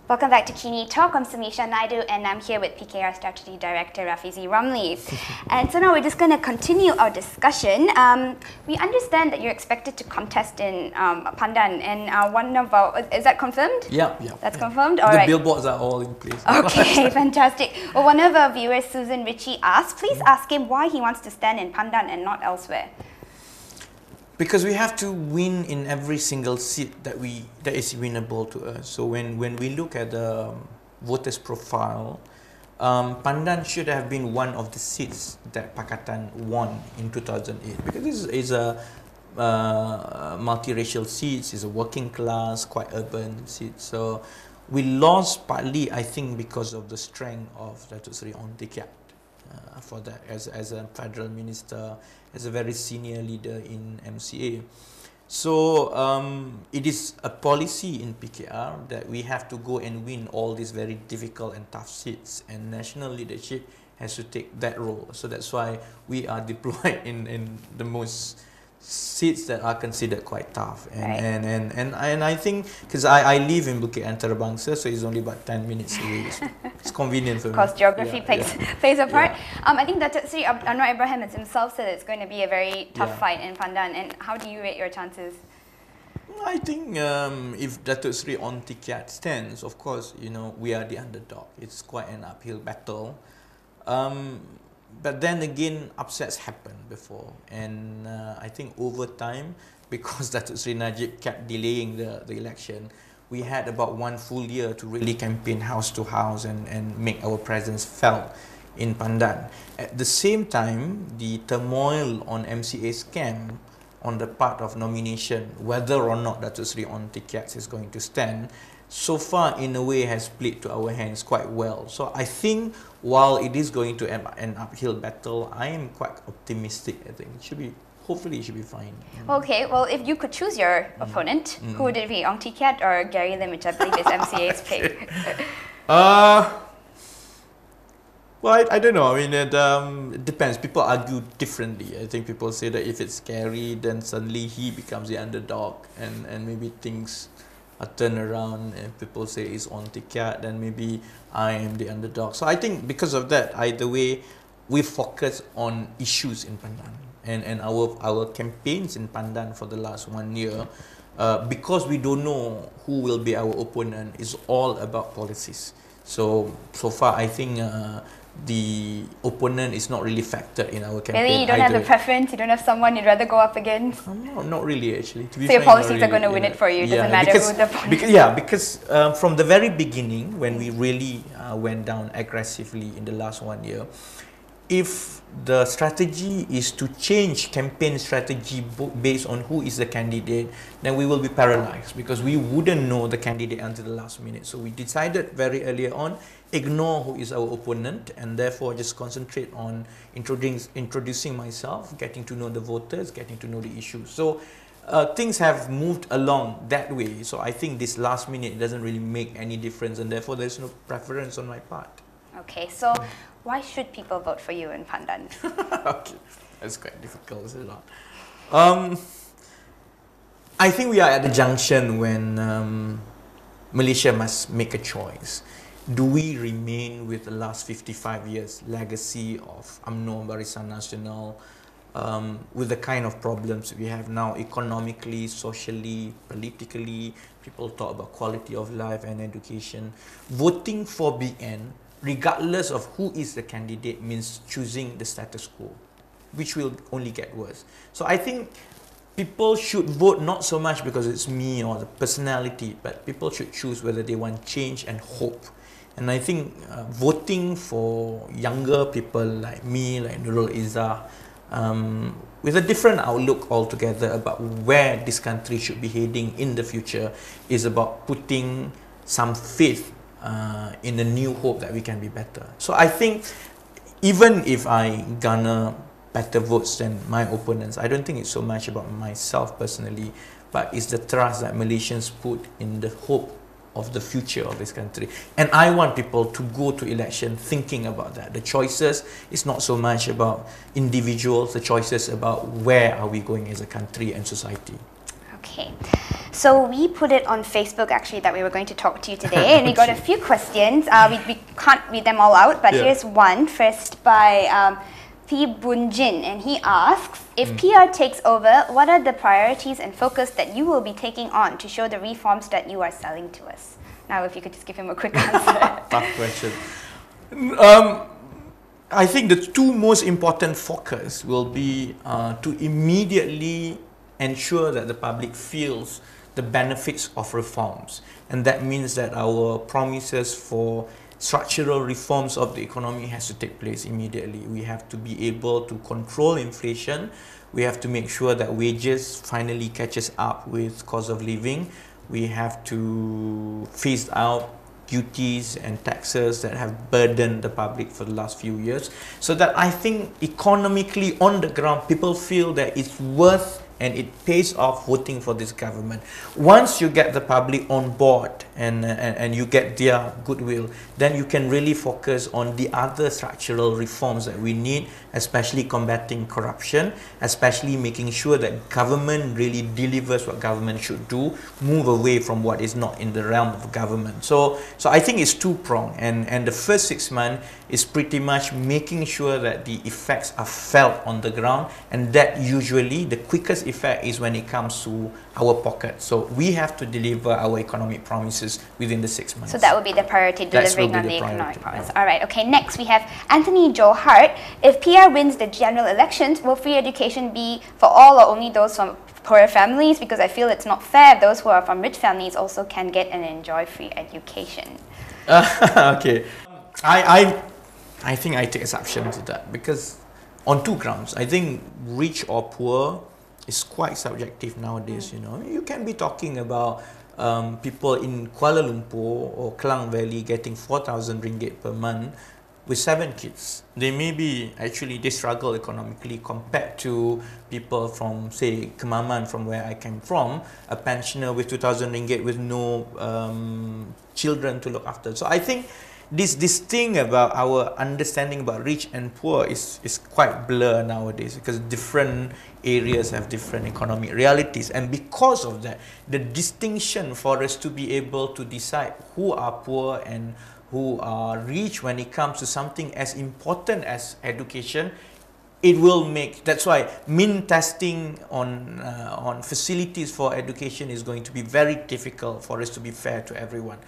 Welcome back to KiniTalk. I'm Sumisha Naidu and I'm here with PKR Strategy Director Rafizi Ramli. And so now we're just going to continue our discussion. We understand that you're expected to contest in Pandan, and one of our, is that confirmed? Yeah. That's confirmed? All right. The billboards are all in place. Okay, fantastic. Well, one of our viewers, Susan Ritchie, asked, please ask him why he wants to stand in Pandan and not elsewhere. Because we have to win in every single seat that is winnable to us. So when we look at the voters' profile, Pandan should have been one of the seats that Pakatan won in 2008, because this is a multiracial seat, it's a working class, quite urban seat. So we lost partly, I think, because of the strength of Datuk Seri Ong Tee Keat for that as a federal minister, as a very senior leader in MCA. So it is a policy in PKR that we have to go and win all these very difficult and tough seats, and national leadership has to take that role. So that's why we are deployed in the most seats that are considered quite tough, and I think because I live in Bukit Antarabangsa, so it's only about 10 minutes away. It's convenient for me. Of course, geography plays a part. I think that Sri Anwar Ibrahim has himself said it's going to be a very tough fight in Pandan. And how do you rate your chances? I think if Datuk Seri Ong Tee Keat stands, of course, we are the underdog. It's quite an uphill battle. But then again, upsets happened before, and I think over time, because Datuk Seri Najib kept delaying the election, we had about 1 full year to really campaign house to house and make our presence felt in Pandan. At the same time, the turmoil on MCA's camp on the part of nomination, whether or not Datuk Seri Ong Tee Keat is going to stand, so far in a way has played to our hands quite well. So I think while it is going to an uphill battle, I am quite optimistic. I think hopefully it should be fine. Okay, well, if you could choose your opponent, who would it be, Ong Tee Keat or Gary Lim, which I believe is MCA's pick? Well, I don't know. I mean, it depends. People argue differently. I think people say that if it's Gary, then suddenly he becomes the underdog, and maybe things are turned around. And people say it's Ong Tee Keat, then maybe I am the underdog. So I think because of that, either way, we focus on issues in Pandan, and our campaigns in Pandan for the last 1 year, because we don't know who will be our opponent, is all about policies. So far, I think the opponent is not really factored in our campaign. Really? You don't have a preference? You don't have someone you'd rather go up against? No, not really, actually. To be so your policies are going to win it for you? It doesn't matter who the opponent is? Because from the very beginning, when we really went down aggressively in the last 1 year, if the strategy is to change campaign strategy based on who is the candidate, then we will be paralyzed, because we wouldn't know the candidate until the last minute. So we decided very early on, ignore who is our opponent, and therefore just concentrate on introducing myself, getting to know the voters, getting to know the issues. So things have moved along that way. So I think this last minute doesn't really make any difference, and therefore there's no preference on my part. Okay, so why should people vote for you in Pandan? Okay, that's quite difficult, is it not? I think we are at the junction when Malaysia must make a choice. Do we remain with the last 55 years legacy of UMNO Barisan Nasional, with the kind of problems we have now economically, socially, politically? People talk about quality of life and education. Voting for BN, regardless of who is the candidate, means choosing the status quo, which will only get worse. So I think people should vote not so much because it's me or the personality, but people should choose whether they want change and hope. And I think voting for younger people like me, like Nurul Izzah, with a different outlook altogether about where this country should be heading in the future, is about putting some faith in a new hope that we can be better. So I think even if I garner better votes than my opponents, I don't think it's so much about myself personally, but it's the trust that Malaysians put in the hope of the future of this country. And I want people to go to election thinking about that. The choices is not so much about individuals, the choices about where are we going as a country and society. Okay. So we put it on Facebook actually that we were going to talk to you today, and we got a few questions. We can't read them all out, but here's one first by P. Bunjin, and he asks, if PR takes over, what are the priorities and focus that you will be taking on to show the reforms that you are selling to us? Now, if you could just give him a quick answer. Tough question. I think the two most important focus will be to immediately ensure that the public feels the benefits of reforms. And that means that our promises for structural reforms of the economy has to take place immediately. We have to be able to control inflation. We have to make sure that wages finally catches up with cost of living. We have to phase out duties and taxes that have burdened the public for the last few years, so that I think economically on the ground people feel that it's worth and it pays off voting for this government. Once you get the public on board and you get their goodwill, then you can really focus on the other structural reforms that we need, especially combating corruption, especially making sure that government really delivers what government should do, move away from what is not in the realm of government. So I think it's two-pronged, and the first 6 months is pretty much making sure that the effects are felt on the ground, and that usually the quickest effect is when it comes to our pocket. So we have to deliver our economic promises within the 6 months. So that would be the priority, delivering on the economic promise. All right, okay, next we have Anthony Joe Hart. If PR wins the general elections, will free education be for all or only those from poorer families? Because I feel it's not fair. Those who are from rich families also can get and enjoy free education. Okay. I think I take exception to that, because on two grounds. I think rich or poor is quite subjective nowadays. You know, you can be talking about people in Kuala Lumpur or Klang Valley getting 4,000 ringgit per month with 7 kids. They they struggle economically compared to people from, say, Kemaman, from where I came from, a pensioner with 2,000 ringgit with no children to look after. So I think this thing about our understanding about rich and poor is quite blur nowadays, because different areas have different economic realities, and because of that, the distinction for us to be able to decide who are poor and who are rich when it comes to something as important as education, it will make, that's why mean testing on facilities for education is going to be very difficult for us to be fair to everyone.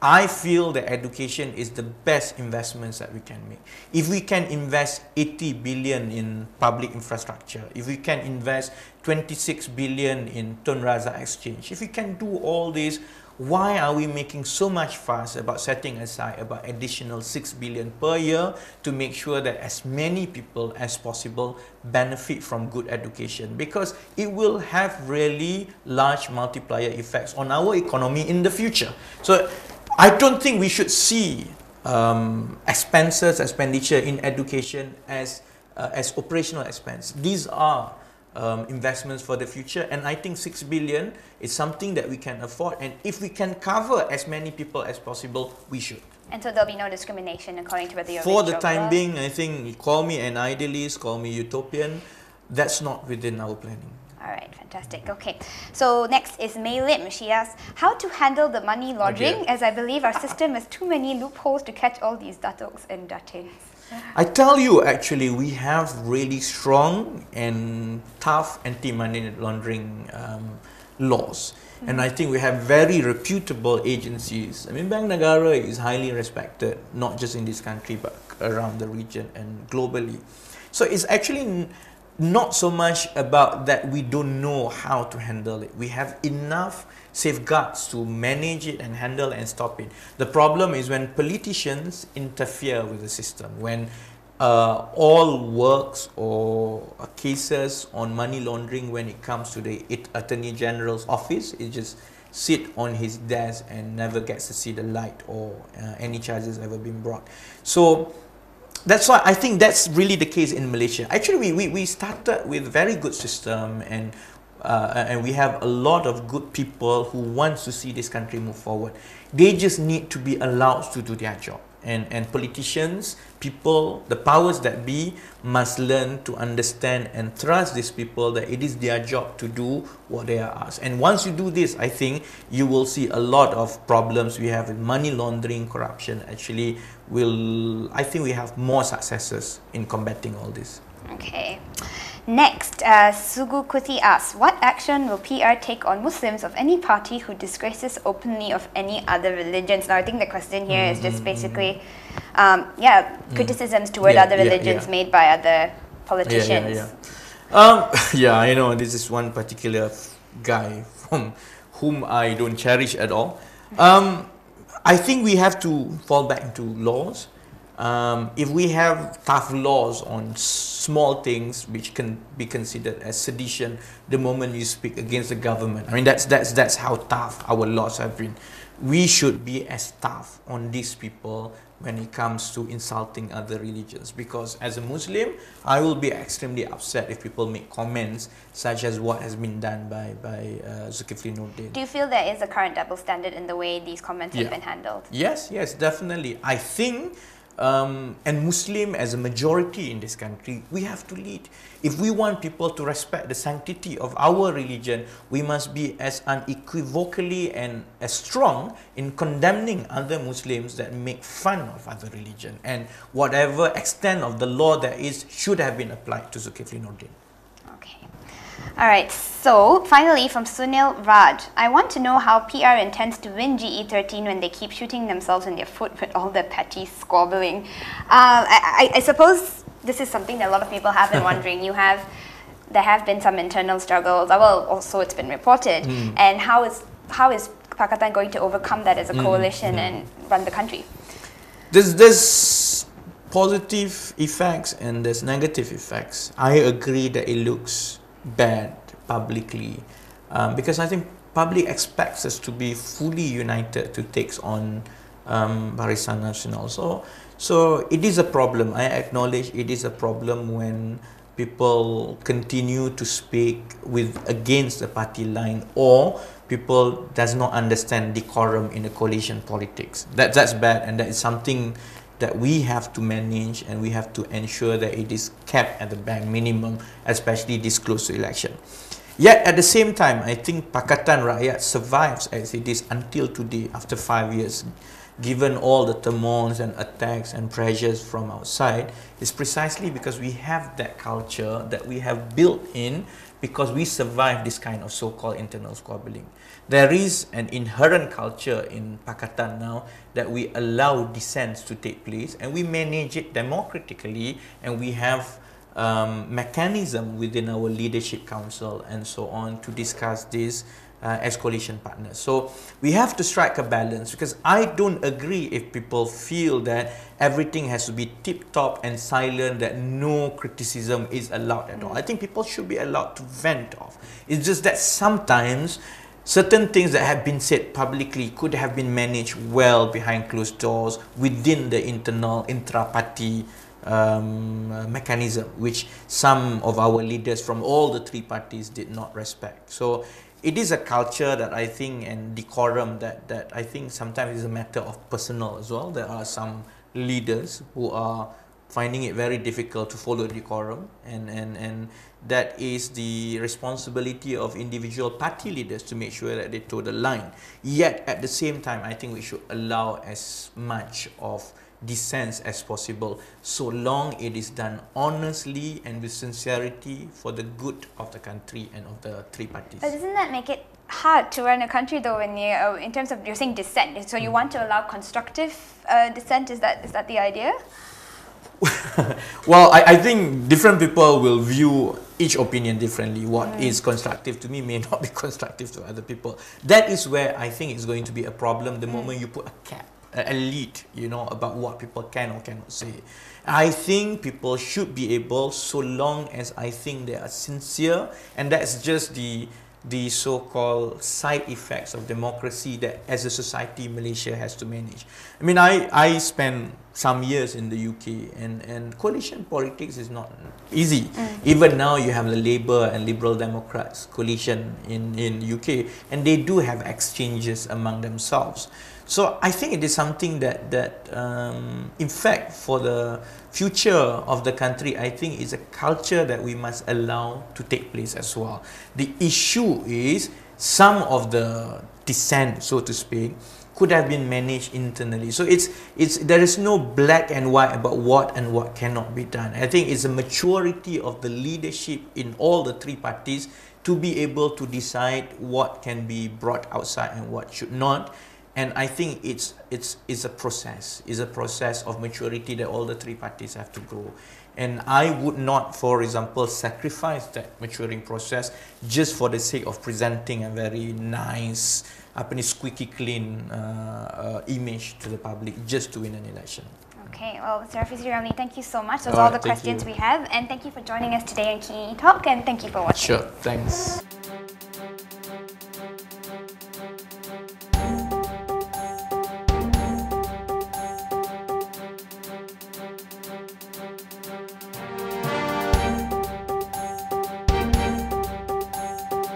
I feel that education is the best investments that we can make. If we can invest 80 billion in public infrastructure, if we can invest 26 billion in Tun Razak Exchange, if we can do all this, why are we making so much fuss about setting aside about additional 6 billion per year to make sure that as many people as possible benefit from good education? Because it will have really large multiplier effects on our economy in the future. So I don't think we should see expenditure in education as operational expense. These are investments for the future, and I think 6 billion is something that we can afford, and if we can cover as many people as possible, we should. And so there'll be no discrimination according to whether you're for rich the or time poor? being. I think, call me an idealist, call me utopian, that's not within our planning. All right, fantastic. Okay, so next is Mei Lim. She asks, how to handle the money laundering, as I believe our system has too many loopholes to catch all these datoks and datins. I tell you, actually, we have really strong and tough anti-money laundering laws. And I think we have very reputable agencies. I mean, Bank Negara is highly respected, not just in this country, but around the region and globally. So it's actually not so much about that we don't know how to handle it. We have enough safeguards to manage it and handle and stop it. The problem is when politicians interfere with the system, when all works or cases on money laundering, when it comes to the Attorney General's office, it just sit on his desk and never gets to see the light, or any charges ever been brought. So that's why I think that's really the case in Malaysia. Actually, we started with a very good system, and we have a lot of good people who want to see this country move forward. They just need to be allowed to do their job. and politicians, people, the powers that be must learn to understand and trust these people that it is their job to do what they are asked. And once you do this, I think you will see a lot of problems we have with money laundering, corruption. Actually, I think we have more successes in combating all this. Okay. Next, Sugu Kuti asks, what action will PR take on Muslims of any party who disgraces openly of any other religions? Now, I think the question here is just basically, criticisms toward other religions made by other politicians. Yeah, I know this is one particular guy from whom I don't cherish at all. I think we have to fall back into laws. If we have tough laws on small things which can be considered as sedition the moment you speak against the government, I mean that's how tough our laws have been. We should be as tough on these people when it comes to insulting other religions, because as a Muslim I will be extremely upset if people make comments such as what has been done by Zulkifli Nordin. Do you feel there is a current double standard in the way these comments have been handled? Yes, definitely. I think and Muslim as a majority in this country, we have to lead. If we want people to respect the sanctity of our religion, we must be as unequivocally and as strong in condemning other Muslims that make fun of other religion, and whatever extent of the law there is should have been applied to Zulkifli Nordin. Alright, so finally from Sunil Raj, I want to know how PR intends to win GE13 when they keep shooting themselves in their foot with all the petty squabbling. I suppose this is something that a lot of people have been wondering. There have been some internal struggles, well, also it's been reported, and how is Pakatan going to overcome that as a coalition and run the country? There's positive effects and there's negative effects. I agree that it looks bad publicly because I think public expects us to be fully united to take on Barisan Nasional. So it is a problem. I acknowledge it is a problem when people continue to speak against the party line, or people does not understand decorum in the coalition politics. That's bad, and that is something that we have to manage, and we have to ensure that it is kept at the bare minimum, especially this close to election. Yet at the same time, I think Pakatan Rakyat survives as it is until today, after 5 years, given all the turmoils and attacks and pressures from outside, is precisely because we have that culture that we have built in, because we survive this kind of so-called internal squabbling. There is an inherent culture in Pakatan now that we allow dissents to take place, and we manage it democratically, and we have mechanism within our leadership council and so on to discuss this as coalition partners. So we have to strike a balance, because I don't agree if people feel that everything has to be tip-top and silent, that no criticism is allowed at all. I think people should be allowed to vent off. It's just that sometimes certain things that have been said publicly could have been managed well behind closed doors within the internal intra-party mechanism, which some of our leaders from all the three parties did not respect. So it is a culture that I think, and decorum that I think sometimes is a matter of personal as well. There are some leaders who are finding it very difficult to follow decorum, and that is the responsibility of individual party leaders to make sure that they toe the line. Yet at the same time, I think we should allow as much of dissent as possible, so long it is done honestly and with sincerity for the good of the country and of the three parties. But doesn't that make it hard to run a country though, when you, in terms of, you're saying dissent, so you want to allow constructive dissent? Is that the idea? Well, I think different people will view each opinion differently. What is constructive to me may not be constructive to other people. That is where I think it's going to be a problem the moment you put a cap, a lead, you know, about what people can or cannot say. I think people should be able, so long as I think they are sincere, and that's just the so-called side effects of democracy that as a society Malaysia has to manage. I mean, I spent some years in the UK, and coalition politics is not easy. Even now you have the Labour and Liberal Democrats coalition in UK, and they do have exchanges among themselves. So I think it is something that in fact, for the future of the country, I think is a culture that we must allow to take place as well. The issue is some of the dissent, so to speak, could have been managed internally. So there is no black and white about what and what cannot be done. I think it's a maturity of the leadership in all the three parties to be able to decide what can be brought outside and what should not. And I think it's a process. It's a process of maturity that all the three parties have to grow. And I would not, for example, sacrifice that maturing process just for the sake of presenting a very nice, squeaky clean image to the public just to win an election. Okay, well, Mr. Rafizi Ramli, thank you so much. Those are all the questions we have. And thank you for joining us today on KiniTalk, and thank you for watching. Sure, thanks.